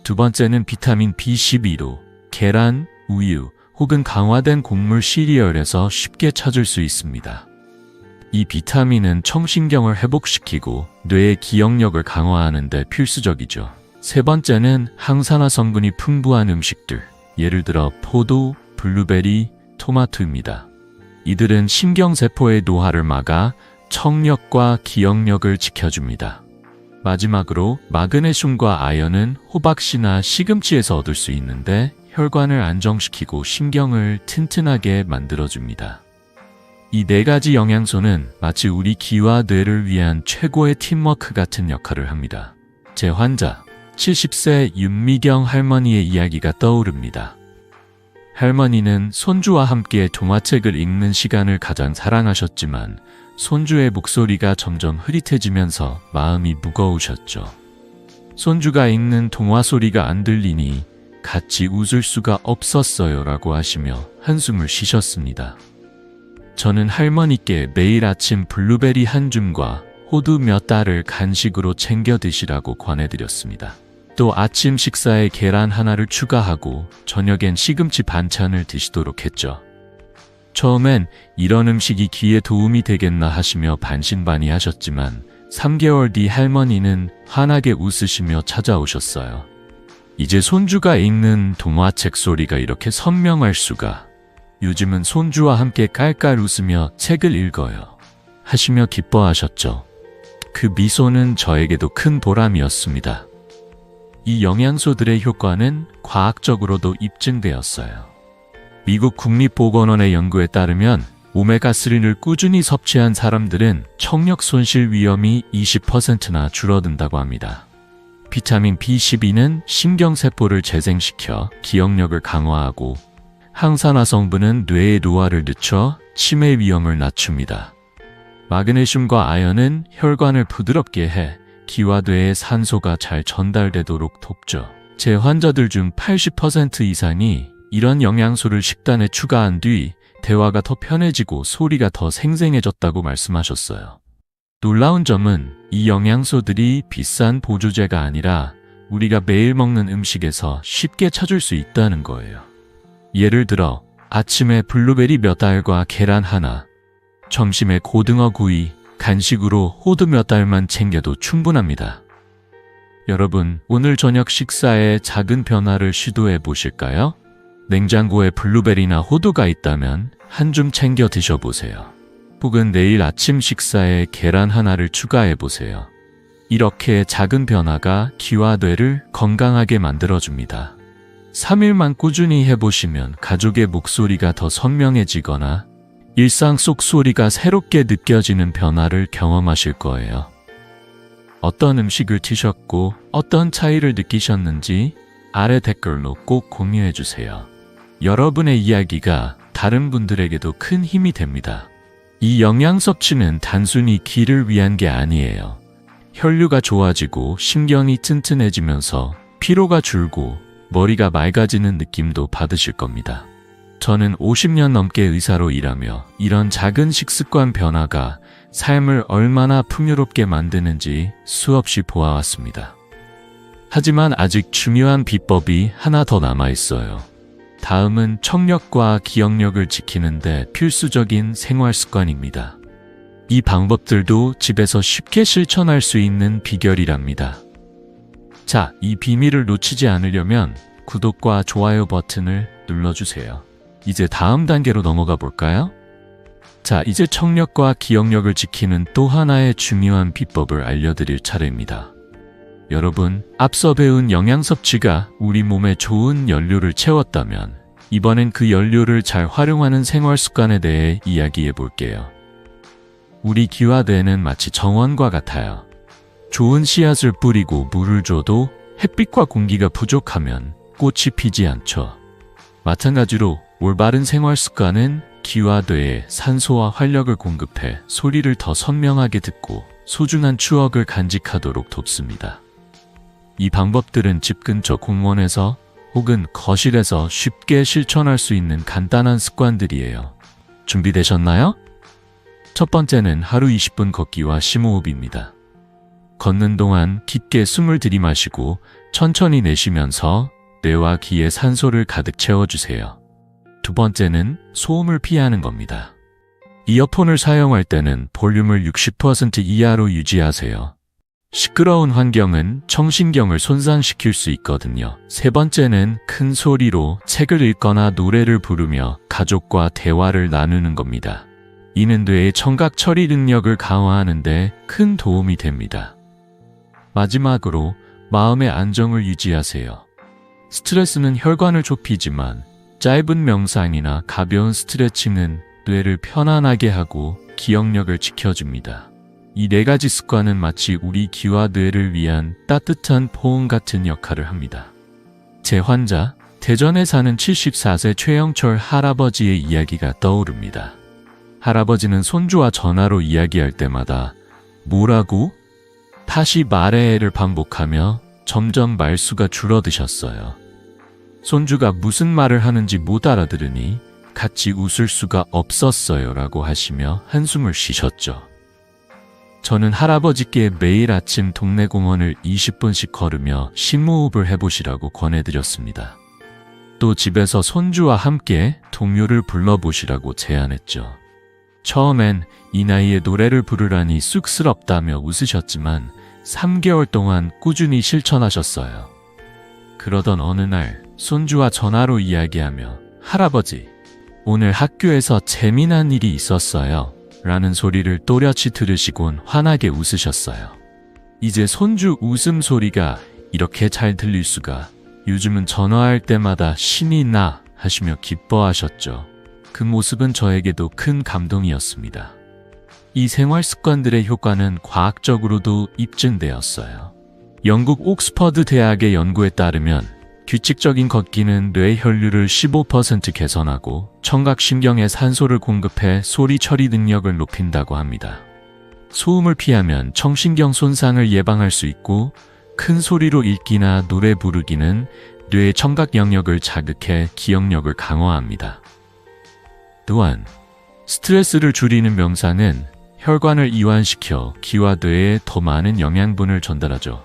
두 번째는 비타민 B12로 계란, 우유 혹은 강화된 곡물 시리얼에서 쉽게 찾을 수 있습니다. 이 비타민은 청신경을 회복시키고 뇌의 기억력을 강화하는 데 필수적이죠. 세 번째는 항산화 성분이 풍부한 음식들, 예를 들어 포도, 블루베리, 토마토입니다. 이들은 신경세포의 노화를 막아 청력과 기억력을 지켜줍니다. 마지막으로 마그네슘과 아연은 호박씨나 시금치에서 얻을 수 있는데 혈관을 안정시키고 신경을 튼튼하게 만들어줍니다. 이 4가지 영양소는 마치 우리 귀와 뇌를 위한 최고의 팀워크 같은 역할을 합니다. 제 환자, 70세 윤미경 할머니의 이야기가 떠오릅니다. 할머니는 손주와 함께 동화책을 읽는 시간을 가장 사랑하셨지만 손주의 목소리가 점점 흐릿해지면서 마음이 무거우셨죠. 손주가 읽는 동화 소리가 안 들리니 같이 웃을 수가 없었어요 라고 하시며 한숨을 쉬셨습니다. 저는 할머니께 매일 아침 블루베리 한 줌과 호두 몇 달을 간식으로 챙겨 드시라고 권해드렸습니다. 또 아침 식사에 계란 하나를 추가하고 저녁엔 시금치 반찬을 드시도록 했죠. 처음엔 이런 음식이 귀에 도움이 되겠나 하시며 반신반의하셨지만 3개월 뒤 할머니는 환하게 웃으시며 찾아오셨어요. 이제 손주가 읽는 동화책 소리가 이렇게 선명할 수가. 요즘은 손주와 함께 깔깔 웃으며 책을 읽어요. 하시며 기뻐하셨죠. 그 미소는 저에게도 큰 보람이었습니다. 이 영양소들의 효과는 과학적으로도 입증되었어요. 미국 국립보건원의 연구에 따르면 오메가3를 꾸준히 섭취한 사람들은 청력 손실 위험이 20%나 줄어든다고 합니다. 비타민 B12는 신경세포를 재생시켜 기억력을 강화하고 항산화 성분은 뇌의 노화를 늦춰 치매 위험을 낮춥니다. 마그네슘과 아연은 혈관을 부드럽게 해 기와뇌에 산소가 잘 전달되도록 돕죠. 제 환자들 중 80% 이상이 이런 영양소를 식단에 추가한 뒤 대화가 더 편해지고 소리가 더 생생해졌다고 말씀하셨어요. 놀라운 점은 이 영양소들이 비싼 보조제가 아니라 우리가 매일 먹는 음식에서 쉽게 찾을 수 있다는 거예요. 예를 들어 아침에 블루베리 몇 알과 계란 하나, 점심에 고등어 구이, 간식으로 호두 몇 알만 챙겨도 충분합니다. 여러분, 오늘 저녁 식사에 작은 변화를 시도해 보실까요? 냉장고에 블루베리나 호두가 있다면 한 줌 챙겨 드셔보세요. 혹은 내일 아침 식사에 계란 하나를 추가해 보세요. 이렇게 작은 변화가 귀와 뇌를 건강하게 만들어줍니다. 3일만 꾸준히 해보시면 가족의 목소리가 더 선명해지거나 일상 속 소리가 새롭게 느껴지는 변화를 경험하실 거예요. 어떤 음식을 드셨고 어떤 차이를 느끼셨는지 아래 댓글로 꼭 공유해주세요. 여러분의 이야기가 다른 분들에게도 큰 힘이 됩니다. 이 영양 섭취는 단순히 귀를 위한 게 아니에요. 혈류가 좋아지고 신경이 튼튼해지면서 피로가 줄고 머리가 맑아지는 느낌도 받으실 겁니다. 저는 50년 넘게 의사로 일하며 이런 작은 식습관 변화가 삶을 얼마나 풍요롭게 만드는지 수없이 보아왔습니다. 하지만 아직 중요한 비법이 하나 더 남아있어요. 다음은 청력과 기억력을 지키는데 필수적인 생활 습관입니다. 이 방법들도 집에서 쉽게 실천할 수 있는 비결이랍니다. 자, 이 비밀을 놓치지 않으려면 구독과 좋아요 버튼을 눌러주세요. 이제 다음 단계로 넘어가 볼까요? 자, 이제 청력과 기억력을 지키는 또 하나의 중요한 비법을 알려드릴 차례입니다. 여러분, 앞서 배운 영양 섭취가 우리 몸에 좋은 연료를 채웠다면 이번엔 그 연료를 잘 활용하는 생활 습관에 대해 이야기해 볼게요. 우리 귀와 뇌는 마치 정원과 같아요. 좋은 씨앗을 뿌리고 물을 줘도 햇빛과 공기가 부족하면 꽃이 피지 않죠. 마찬가지로 올바른 생활 습관은 귀와 뇌에 산소와 활력을 공급해 소리를 더 선명하게 듣고 소중한 추억을 간직하도록 돕습니다. 이 방법들은 집 근처 공원에서 혹은 거실에서 쉽게 실천할 수 있는 간단한 습관들이에요. 준비되셨나요? 첫 번째는 하루 20분 걷기와 심호흡입니다. 걷는 동안 깊게 숨을 들이마시고 천천히 내쉬면서 뇌와 귀에 산소를 가득 채워주세요. 두 번째는 소음을 피하는 겁니다. 이어폰을 사용할 때는 볼륨을 60% 이하로 유지하세요. 시끄러운 환경은 청신경을 손상시킬 수 있거든요. 세 번째는 큰 소리로 책을 읽거나 노래를 부르며 가족과 대화를 나누는 겁니다. 이는 뇌의 청각 처리 능력을 강화하는 데 큰 도움이 됩니다. 마지막으로 마음의 안정을 유지하세요. 스트레스는 혈관을 좁히지만 짧은 명상이나 가벼운 스트레칭은 뇌를 편안하게 하고 기억력을 지켜줍니다. 이 네 가지 습관은 마치 우리 귀와 뇌를 위한 따뜻한 포옹 같은 역할을 합니다. 제 환자, 대전에 사는 74세 최영철 할아버지의 이야기가 떠오릅니다. 할아버지는 손주와 전화로 이야기할 때마다 뭐라고? 다시 말해를 반복하며 점점 말수가 줄어드셨어요. 손주가 무슨 말을 하는지 못 알아들으니 같이 웃을 수가 없었어요 라고 하시며 한숨을 쉬셨죠. 저는 할아버지께 매일 아침 동네 공원을 20분씩 걸으며 심호흡을 해보시라고 권해드렸습니다. 또 집에서 손주와 함께 동요를 불러보시라고 제안했죠. 처음엔 이 나이에 노래를 부르라니 쑥스럽다며 웃으셨지만 3개월 동안 꾸준히 실천하셨어요. 그러던 어느 날 손주와 전화로 이야기하며 할아버지, 오늘 학교에서 재미난 일이 있었어요 라는 소리를 또렷이 들으시곤 환하게 웃으셨어요. 이제 손주 웃음소리가 이렇게 잘 들릴 수가. 요즘은 전화할 때마다 신이 나 하시며 기뻐하셨죠. 그 모습은 저에게도 큰 감동이었습니다. 이 생활 습관들의 효과는 과학적으로도 입증되었어요. 영국 옥스퍼드 대학의 연구에 따르면 규칙적인 걷기는 뇌 혈류를 15% 개선하고 청각신경에 산소를 공급해 소리 처리 능력을 높인다고 합니다. 소음을 피하면 청신경 손상을 예방할 수 있고, 큰 소리로 읽기나 노래 부르기는 뇌의 청각 영역을 자극해 기억력을 강화합니다. 또한 스트레스를 줄이는 명상은 혈관을 이완시켜 기와 뇌에 더 많은 영양분을 전달하죠.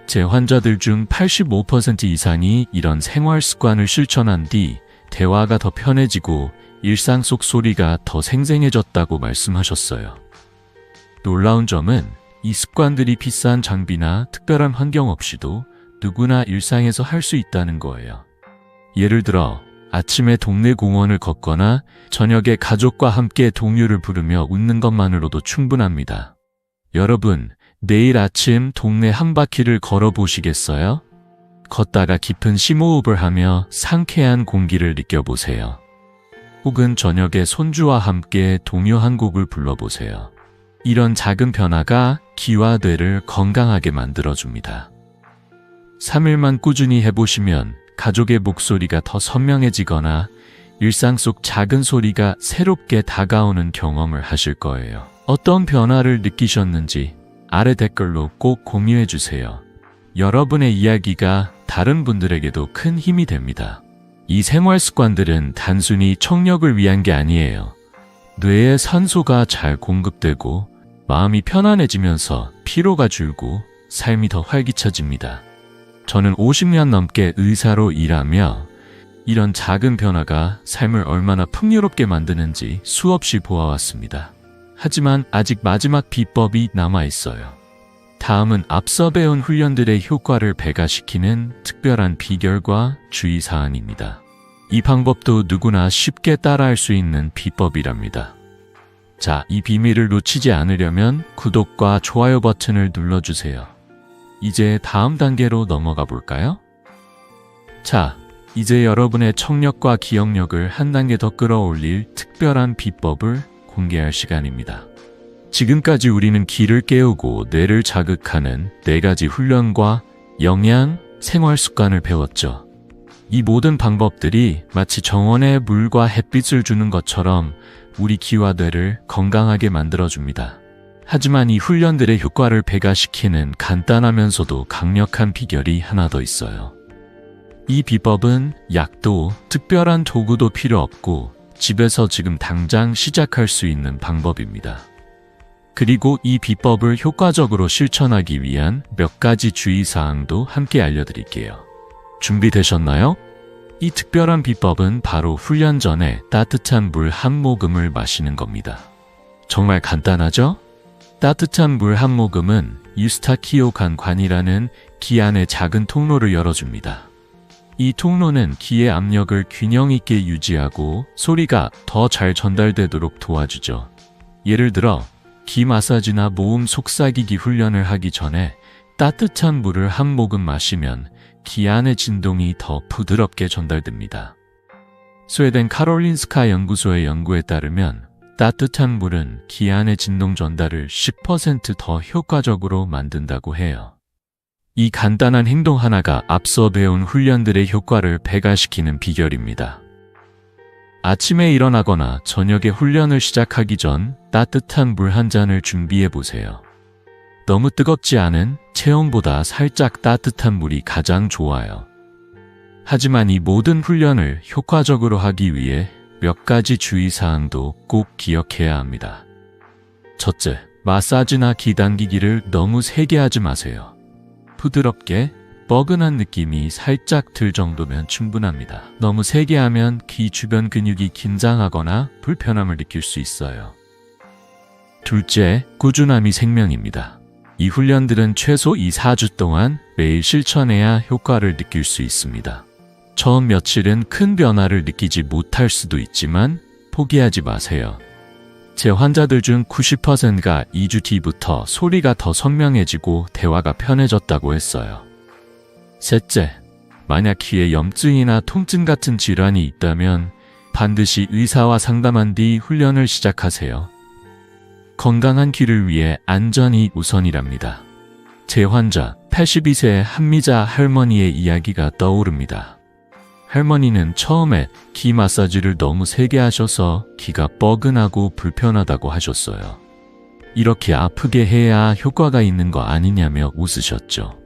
제 환자들 중 85% 이상이 이런 생활 습관을 실천한 뒤 대화가 더 편해지고 일상 속 소리가 더 생생해졌다고 말씀하셨어요. 놀라운 점은 이 습관들이 비싼 장비나 특별한 환경 없이도 누구나 일상에서 할 수 있다는 거예요. 예를 들어 아침에 동네 공원을 걷거나 저녁에 가족과 함께 동요를 부르며 웃는 것만으로도 충분합니다. 여러분, 내일 아침 동네 한 바퀴를 걸어보시겠어요? 걷다가 깊은 심호흡을 하며 상쾌한 공기를 느껴보세요. 혹은 저녁에 손주와 함께 동요 한 곡을 불러보세요. 이런 작은 변화가 귀와 뇌를 건강하게 만들어줍니다. 3일만 꾸준히 해보시면 가족의 목소리가 더 선명해지거나 일상 속 작은 소리가 새롭게 다가오는 경험을 하실 거예요. 어떤 변화를 느끼셨는지 아래 댓글로 꼭 공유해주세요. 여러분의 이야기가 다른 분들에게도 큰 힘이 됩니다. 이 생활 습관들은 단순히 청력을 위한 게 아니에요. 뇌에 산소가 잘 공급되고 마음이 편안해지면서 피로가 줄고 삶이 더 활기차집니다. 저는 50년 넘게 의사로 일하며 이런 작은 변화가 삶을 얼마나 풍요롭게 만드는지 수없이 보아왔습니다. 하지만 아직 마지막 비법이 남아있어요. 다음은 앞서 배운 훈련들의 효과를 배가시키는 특별한 비결과 주의사항입니다. 이 방법도 누구나 쉽게 따라할 수 있는 비법이랍니다. 자, 이 비밀을 놓치지 않으려면 구독과 좋아요 버튼을 눌러주세요. 이제 다음 단계로 넘어가 볼까요? 자, 이제 여러분의 청력과 기억력을 한 단계 더 끌어올릴 특별한 비법을 공개할 시간입니다. 지금까지 우리는 귀를 깨우고 뇌를 자극하는 4가지 훈련과 영양, 생활 습관을 배웠죠. 이 모든 방법들이 마치 정원에 물과 햇빛을 주는 것처럼 우리 귀와 뇌를 건강하게 만들어줍니다. 하지만 이 훈련들의 효과를 배가시키는 간단하면서도 강력한 비결이 하나 더 있어요. 이 비법은 약도 특별한 도구도 필요 없고 집에서 지금 당장 시작할 수 있는 방법입니다. 그리고 이 비법을 효과적으로 실천하기 위한 몇 가지 주의사항도 함께 알려드릴게요. 준비되셨나요? 이 특별한 비법은 바로 훈련 전에 따뜻한 물 한 모금을 마시는 겁니다. 정말 간단하죠? 따뜻한 물 한 모금은 유스타키오간관이라는 귀 안의 작은 통로를 열어줍니다. 이 통로는 귀의 압력을 균형 있게 유지하고 소리가 더 잘 전달되도록 도와주죠. 예를 들어 귀 마사지나 모음 속삭이기 훈련을 하기 전에 따뜻한 물을 한 모금 마시면 귀 안의 진동이 더 부드럽게 전달됩니다. 스웨덴 카롤린스카 연구소의 연구에 따르면 따뜻한 물은 귀 안의 진동 전달을 10% 더 효과적으로 만든다고 해요. 이 간단한 행동 하나가 앞서 배운 훈련들의 효과를 배가시키는 비결입니다. 아침에 일어나거나 저녁에 훈련을 시작하기 전 따뜻한 물 한 잔을 준비해 보세요. 너무 뜨겁지 않은 체온보다 살짝 따뜻한 물이 가장 좋아요. 하지만 이 모든 훈련을 효과적으로 하기 위해 몇 가지 주의사항도 꼭 기억해야 합니다. 첫째, 마사지나 귀 당기기를 너무 세게 하지 마세요. 부드럽게 뻐근한 느낌이 살짝 들 정도면 충분합니다. 너무 세게 하면 귀 주변 근육이 긴장하거나 불편함을 느낄 수 있어요. 둘째, 꾸준함이 생명입니다. 이 훈련들은 최소 2-4주 동안 매일 실천해야 효과를 느낄 수 있습니다. 처음 며칠은 큰 변화를 느끼지 못할 수도 있지만 포기하지 마세요. 제 환자들 중 90%가 2주 뒤부터 소리가 더 선명해지고 대화가 편해졌다고 했어요. 셋째, 만약 귀에 염증이나 통증 같은 질환이 있다면 반드시 의사와 상담한 뒤 훈련을 시작하세요. 건강한 귀를 위해 안전이 우선이랍니다. 제 환자 82세의 한미자 할머니의 이야기가 떠오릅니다. 할머니는 처음에 귀 마사지를 너무 세게 하셔서 귀가 뻐근하고 불편하다고 하셨어요. 이렇게 아프게 해야 효과가 있는 거 아니냐며 웃으셨죠.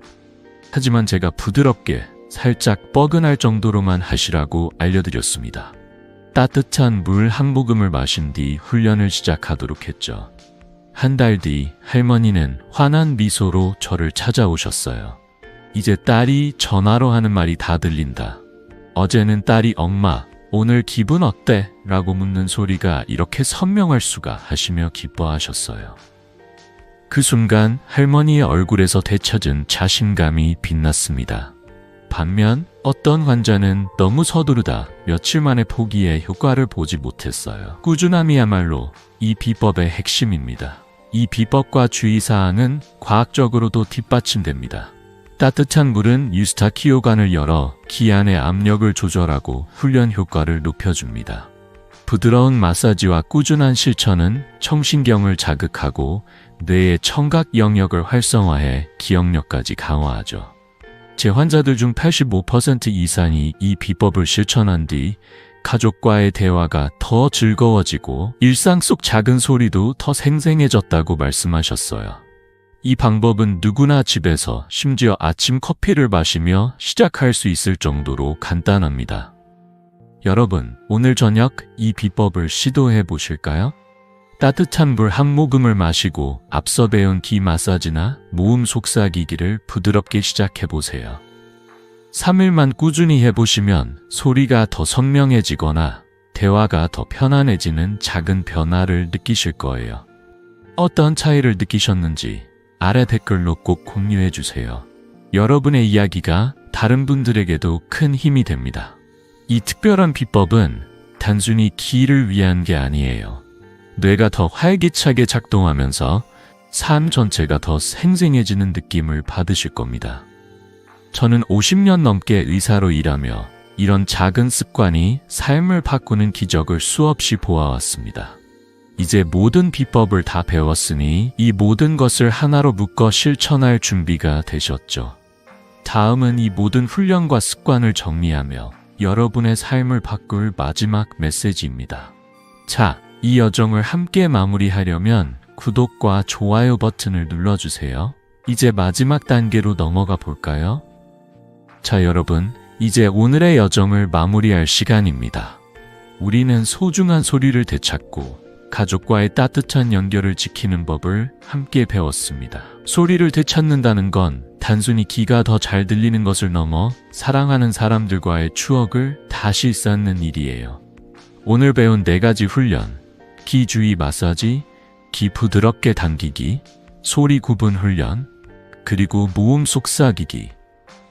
하지만 제가 부드럽게 살짝 뻐근할 정도로만 하시라고 알려드렸습니다. 따뜻한 물 한 모금을 마신 뒤 훈련을 시작하도록 했죠. 한 달 뒤 할머니는 환한 미소로 저를 찾아오셨어요. 이제 딸이 전화로 하는 말이 다 들린다. 어제는 딸이 엄마, 오늘 기분 어때? 라고 묻는 소리가 이렇게 선명할 수가 하시며 기뻐하셨어요. 그 순간 할머니의 얼굴에서 되찾은 자신감이 빛났습니다. 반면 어떤 환자는 너무 서두르다 며칠 만에 포기해 효과를 보지 못했어요. 꾸준함이야말로 이 비법의 핵심입니다. 이 비법과 주의사항은 과학적으로도 뒷받침됩니다. 따뜻한 물은 유스타키오관을 열어 귀 안의 압력을 조절하고 훈련 효과를 높여줍니다. 부드러운 마사지와 꾸준한 실천은 청신경을 자극하고 뇌의 청각 영역을 활성화해 기억력까지 강화하죠. 제 환자들 중 85% 이상이 이 비법을 실천한 뒤 가족과의 대화가 더 즐거워지고 일상 속 작은 소리도 더 생생해졌다고 말씀하셨어요. 이 방법은 누구나 집에서 심지어 아침 커피를 마시며 시작할 수 있을 정도로 간단합니다. 여러분, 오늘 저녁 이 비법을 시도해 보실까요? 따뜻한 물 한 모금을 마시고 앞서 배운 귀 마사지나 모음 속삭이기를 부드럽게 시작해 보세요. 3일만 꾸준히 해보시면 소리가 더 선명해지거나 대화가 더 편안해지는 작은 변화를 느끼실 거예요. 어떤 차이를 느끼셨는지 아래 댓글로 꼭 공유해 주세요. 여러분의 이야기가 다른 분들에게도 큰 힘이 됩니다. 이 특별한 비법은 단순히 귀를 위한 게 아니에요. 뇌가 더 활기차게 작동하면서 삶 전체가 더 생생해지는 느낌을 받으실 겁니다. 저는 50년 넘게 의사로 일하며 이런 작은 습관이 삶을 바꾸는 기적을 수없이 보아왔습니다. 이제 모든 비법을 다 배웠으니 이 모든 것을 하나로 묶어 실천할 준비가 되셨죠. 다음은 이 모든 훈련과 습관을 정리하며 여러분의 삶을 바꿀 마지막 메시지입니다. 자, 이 여정을 함께 마무리하려면 구독과 좋아요 버튼을 눌러주세요. 이제 마지막 단계로 넘어가 볼까요? 자, 여러분, 이제 오늘의 여정을 마무리할 시간입니다. 우리는 소중한 소리를 되찾고 가족과의 따뜻한 연결을 지키는 법을 함께 배웠습니다. 소리를 되찾는다는 건 단순히 귀가 더 잘 들리는 것을 넘어 사랑하는 사람들과의 추억을 다시 쌓는 일이에요. 오늘 배운 4가지 훈련, 귀 주위 마사지, 귀 부드럽게 당기기, 소리 구분 훈련, 그리고 모음 속삭이기,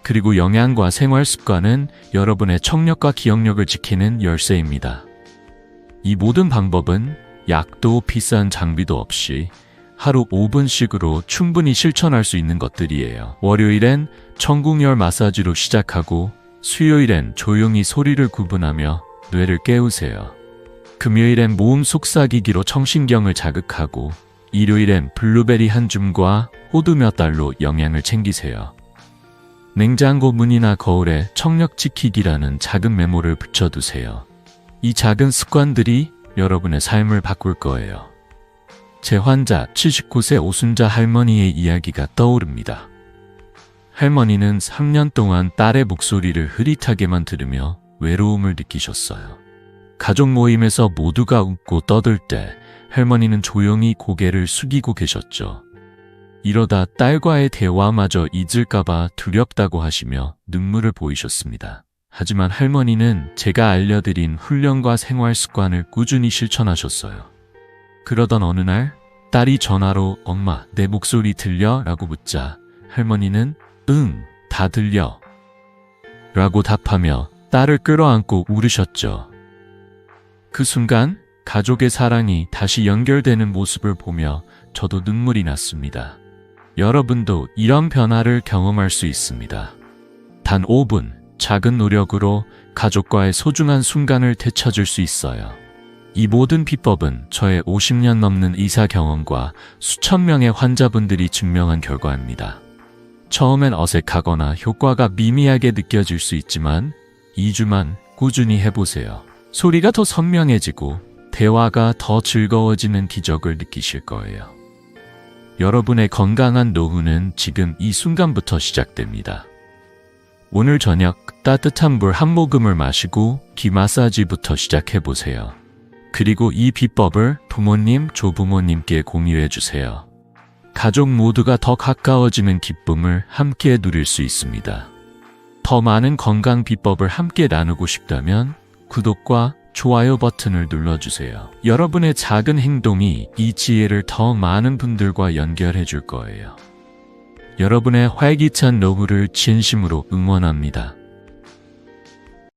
그리고 영양과 생활 습관은 여러분의 청력과 기억력을 지키는 열쇠입니다. 이 모든 방법은 약도 비싼 장비도 없이 하루 5분씩으로 충분히 실천할 수 있는 것들이에요. 월요일엔 천궁열 마사지로 시작하고 수요일엔 조용히 소리를 구분하며 뇌를 깨우세요. 금요일엔 모음 속삭이기로 청신경을 자극하고 일요일엔 블루베리 한 줌과 호두 몇 알로 영양을 챙기세요. 냉장고 문이나 거울에 청력 지키기라는 작은 메모를 붙여두세요. 이 작은 습관들이 여러분의 삶을 바꿀 거예요. 제 환자 79세 오순자 할머니의 이야기가 떠오릅니다. 할머니는 3년 동안 딸의 목소리를 흐릿하게만 들으며 외로움을 느끼셨어요. 가족 모임에서 모두가 웃고 떠들 때 할머니는 조용히 고개를 숙이고 계셨죠. 이러다 딸과의 대화마저 잊을까봐 두렵다고 하시며 눈물을 보이셨습니다. 하지만 할머니는 제가 알려드린 훈련과 생활 습관을 꾸준히 실천하셨어요. 그러던 어느 날 딸이 전화로 엄마, 내 목소리 들려? 라고 묻자 할머니는 응, 다 들려 라고 답하며 딸을 끌어안고 울으셨죠. 그 순간 가족의 사랑이 다시 연결되는 모습을 보며 저도 눈물이 났습니다. 여러분도 이런 변화를 경험할 수 있습니다. 단 5분, 작은 노력으로 가족과의 소중한 순간을 되찾을 수 있어요. 이 모든 비법은 저의 50년 넘는 의사 경험과 수천 명의 환자분들이 증명한 결과입니다. 처음엔 어색하거나 효과가 미미하게 느껴질 수 있지만 2주만 꾸준히 해보세요. 소리가 더 선명해지고 대화가 더 즐거워지는 기적을 느끼실 거예요. 여러분의 건강한 노후는 지금 이 순간부터 시작됩니다. 오늘 저녁 따뜻한 물 한 모금을 마시고 귀 마사지부터 시작해보세요. 그리고 이 비법을 부모님, 조부모님께 공유해주세요. 가족 모두가 더 가까워지는 기쁨을 함께 누릴 수 있습니다. 더 많은 건강 비법을 함께 나누고 싶다면 구독과 좋아요 버튼을 눌러주세요. 여러분의 작은 행동이 이 지혜를 더 많은 분들과 연결해 줄 거예요. 여러분의 활기찬 노후를 진심으로 응원합니다.